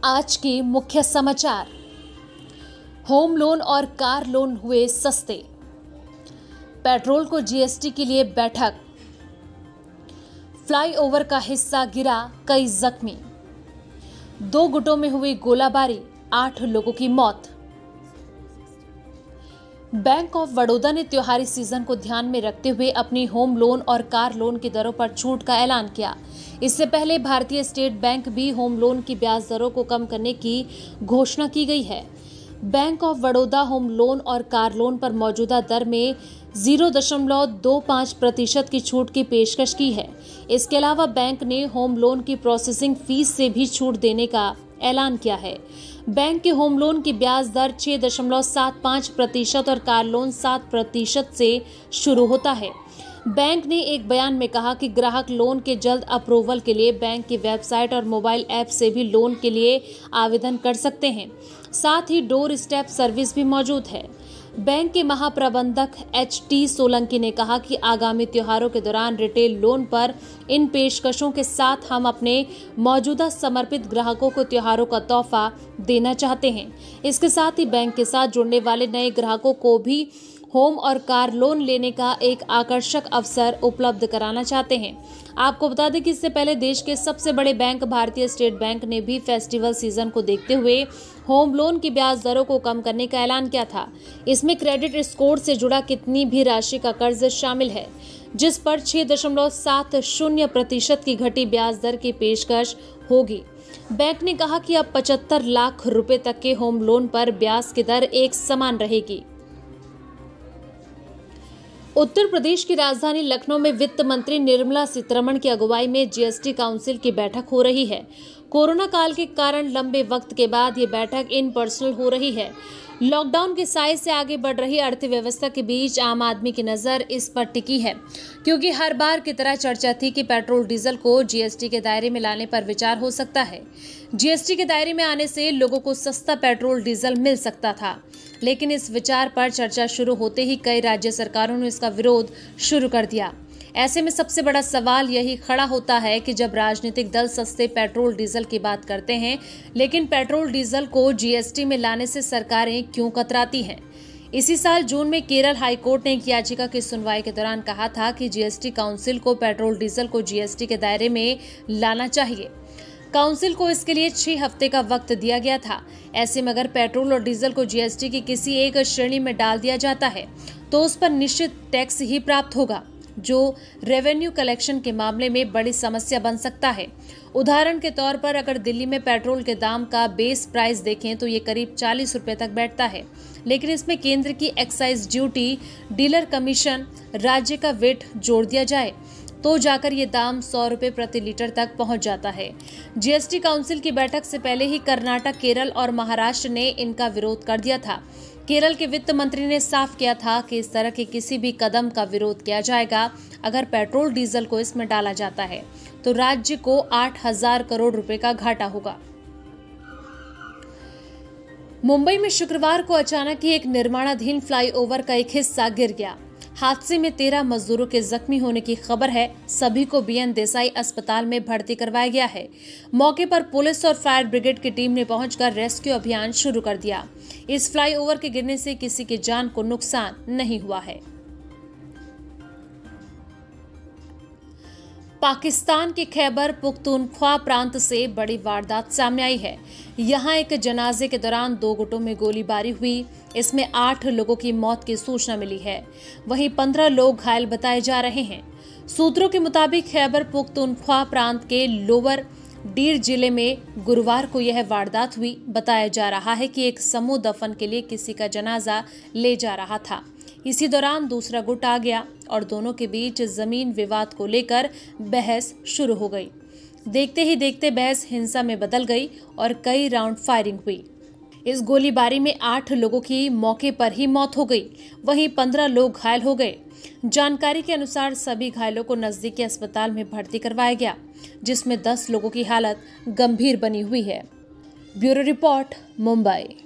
आज के मुख्य समाचार। होम लोन और कार लोन हुए सस्ते। पेट्रोल को जीएसटी के लिए बैठक। फ्लाईओवर का हिस्सा गिरा, कई जख्मी। 2 गुटों में हुई गोलाबारी, 8 लोगों की मौत। बैंक ऑफ बड़ौदा ने त्योहारी सीजन को ध्यान में रखते हुए अपनी होम लोन और कार लोन की दरों पर छूट का ऐलान किया। इससे पहले भारतीय स्टेट बैंक भी होम लोन की ब्याज दरों को कम करने की घोषणा की गई है। Bank of Baroda home loan और कार लोन पर मौजूदा दर में 0.25% की छूट की पेशकश की है। इसके अलावा बैंक ने होम लोन की प्रोसेसिंग फीस से भी छूट देने का ऐलान किया है। बैंक के होम लोन की ब्याज दर 6.75% और कार लोन 7% से शुरू होता है। बैंक ने एक बयान में कहा कि ग्राहक लोन के जल्द अप्रूवल के लिए बैंक की वेबसाइट और मोबाइल ऐप से भी लोन के लिए आवेदन कर सकते हैं। साथ ही डोर स्टेप सर्विस भी मौजूद है। बैंक के महाप्रबंधक HT सोलंकी ने कहा कि आगामी त्योहारों के दौरान रिटेल लोन पर इन पेशकशों के साथ हम अपने मौजूदा समर्पित ग्राहकों को त्योहारों का तोहफा देना चाहते हैं। इसके साथ ही बैंक के साथ जुड़ने वाले नए ग्राहकों को भी होम और कार लोन लेने का एक आकर्षक अवसर उपलब्ध कराना चाहते हैं। आपको बता दें कि इससे पहले देश के सबसे बड़े बैंक भारतीय स्टेट बैंक ने भी फेस्टिवल सीजन को देखते हुए होम लोन की ब्याज दरों को कम करने का ऐलान किया था। इसमें क्रेडिट स्कोर से जुड़ा कितनी भी राशि का कर्ज शामिल है, जिस पर 6.70% की घटी ब्याज दर की पेशकश होगी। बैंक ने कहा कि अब 75 लाख रुपए तक के होम लोन पर ब्याज की दर एक समान रहेगी। उत्तर प्रदेश की राजधानी लखनऊ में वित्त मंत्री निर्मला सीतारमण की अगुवाई में जीएसटी काउंसिल की बैठक हो रही है। कोरोना काल के कारण लंबे वक्त के बाद ये बैठक इन पर्सन हो रही है। लॉकडाउन के साए से आगे बढ़ रही अर्थव्यवस्था के बीच आम आदमी की नजर इस पर टिकी है, क्योंकि हर बार की तरह चर्चा थी कि पेट्रोल डीजल को जीएसटी के दायरे में लाने पर विचार हो सकता है। जीएसटी के दायरे में आने से लोगों को सस्ता पेट्रोल डीजल मिल सकता था, लेकिन इस विचार पर चर्चा शुरू होते ही कई राज्य सरकारों ने इसका विरोध शुरू कर दिया। ऐसे में सबसे बड़ा सवाल यही खड़ा होता है कि जब राजनीतिक दल सस्ते पेट्रोल डीजल की बात करते हैं, लेकिन पेट्रोल डीजल को जीएसटी में लाने से सरकारें क्यों कतराती हैं? इसी साल जून में केरल हाईकोर्ट ने एक याचिका की सुनवाई के दौरान कहा था कि जीएसटी काउंसिल को पेट्रोल डीजल को जीएसटी के दायरे में लाना चाहिए। काउंसिल को इसके लिए 6 हफ्ते का वक्त दिया गया था। ऐसे में अगर पेट्रोल और डीजल को जीएसटी की किसी एक श्रेणी में डाल दिया जाता है तो उस पर निश्चित टैक्स ही प्राप्त होगा, जो रेवेन्यू कलेक्शन के मामले में बड़ी समस्या बन सकता है। उदाहरण के तौर पर अगर दिल्ली में पेट्रोल के दाम का बेस प्राइस देखें तो ये करीब 40 रुपए तक बैठता है, लेकिन इसमें केंद्र की एक्साइज ड्यूटी, डीलर कमीशन, राज्य का वेट जोड़ दिया जाए तो जाकर ये दाम 100 रुपए प्रति लीटर तक पहुंच जाता है। जीएसटी काउंसिल की बैठक से पहले ही कर्नाटक, केरल और महाराष्ट्र ने इनका विरोध कर दिया था। केरल के वित्त मंत्री ने साफ किया था कि इस तरह के किसी भी कदम का विरोध किया जाएगा। अगर पेट्रोल डीजल को इसमें डाला जाता है तो राज्य को 8,000 करोड़ रुपए का घाटा होगा। मुंबई में शुक्रवार को अचानक ही एक निर्माणाधीन फ्लाईओवर का एक हिस्सा गिर गया। हादसे में 13 मजदूरों के जख्मी होने की खबर है। सभी को BN देसाई अस्पताल में भर्ती करवाया गया है। मौके पर पुलिस और फायर ब्रिगेड की टीम ने पहुंचकर रेस्क्यू अभियान शुरू कर दिया। इस फ्लाईओवर के गिरने से किसी की जान को नुकसान नहीं हुआ है। पाकिस्तान के खैबर पुख्तूनख्वा प्रांत से बड़ी वारदात सामने आई है। यहां एक जनाजे के दौरान 2 गुटों में गोलीबारी हुई। इसमें 8 लोगों की मौत की सूचना मिली है। वहीं 15 लोग घायल बताए जा रहे हैं। सूत्रों के मुताबिक खैबर पुख्तूनख्वा प्रांत के लोअर डीर जिले में गुरुवार को यह वारदात हुई। बताया जा रहा है कि एक समूह दफन के लिए किसी का जनाजा ले जा रहा था। इसी दौरान दूसरा गुट आ गया और दोनों के बीच जमीन विवाद को लेकर बहस शुरू हो गई। देखते ही देखते बहस हिंसा में बदल गई और कई राउंड फायरिंग हुई। इस गोलीबारी में 8 लोगों की मौके पर ही मौत हो गई, वहीं 15 लोग घायल हो गए। जानकारी के अनुसार सभी घायलों को नजदीकी अस्पताल में भर्ती करवाया गया, जिसमें 10 लोगों की हालत गंभीर बनी हुई है। Bureau report, Mumbai.